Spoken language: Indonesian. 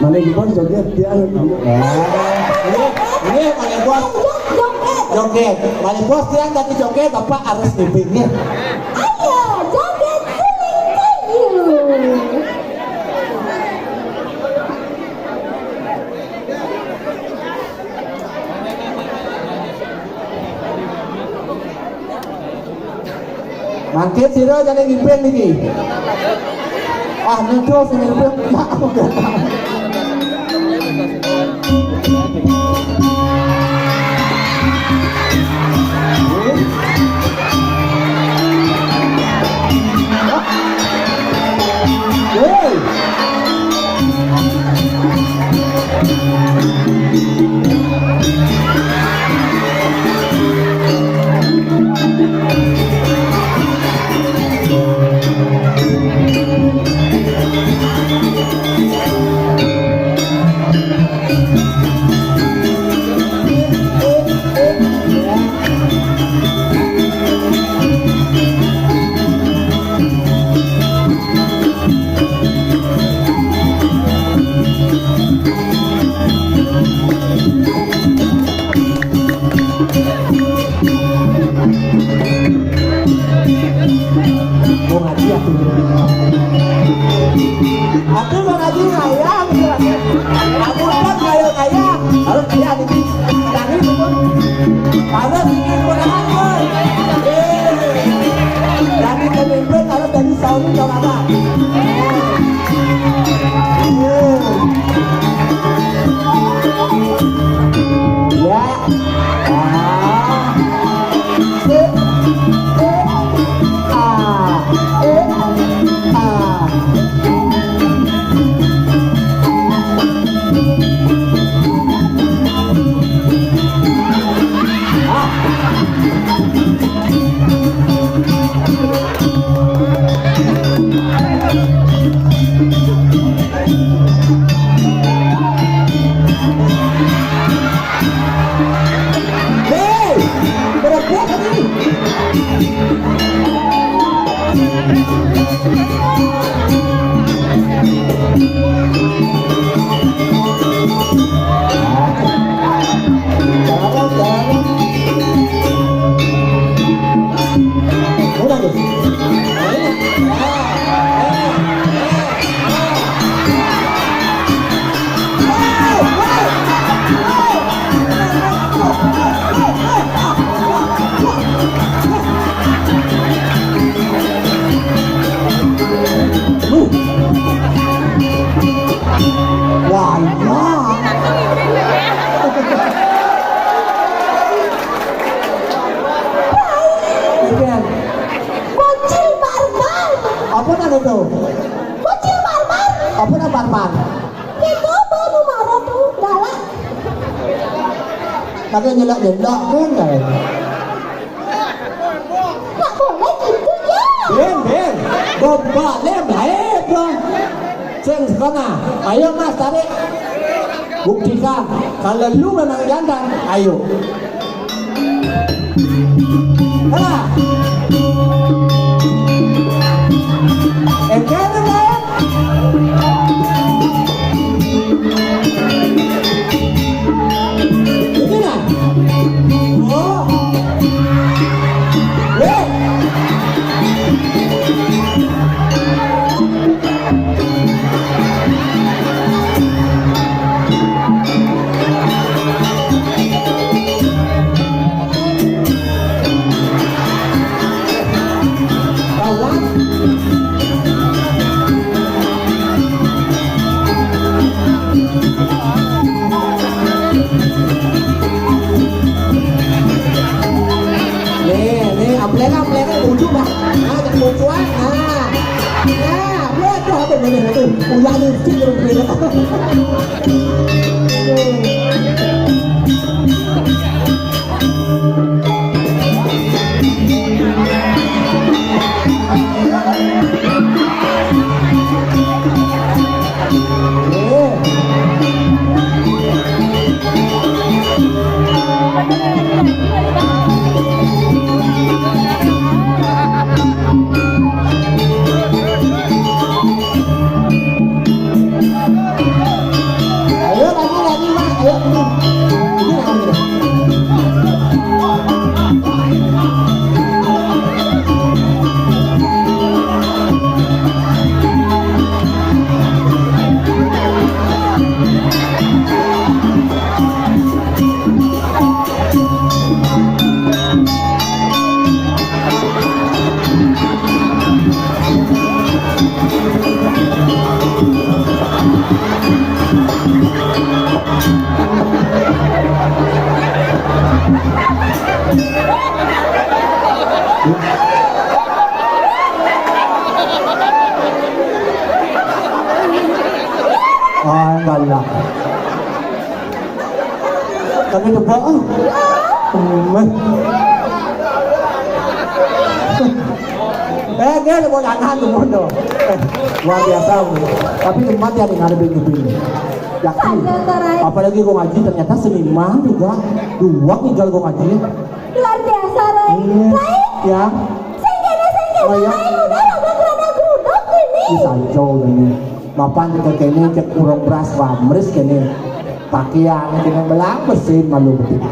Mana di bos joget dia ini mana bos joget mana bos dia jadi joget bapak harus dipingin ayo joget suling kayu mangkit siro jadi ngipin lagi nito sinipin mak ako gata Tapi nyelak-nyelak kan nggak boleh gitu ya Ben Boba lem baik dong Ceng sekarang ayo mas tarik buktikan kalau lu memang jantan ayo nah ulah lucu berbeda. Ah, galak. Tapi itu bohong. Dia mau nahan tuh bodoh. Luar biasa. Tapi tempat yang ada begini. Yakin. Apalagi gue ngaji ternyata seniman juga. Dua tinggal gue ngaji. Luar biasa, Ray. Ray, Ya. saya main udah robek rada geruduk ini. Bisa jauh ini. Mapan kita kene cek urang beras pamris kene. Pakaian kene belang mesin malu betul.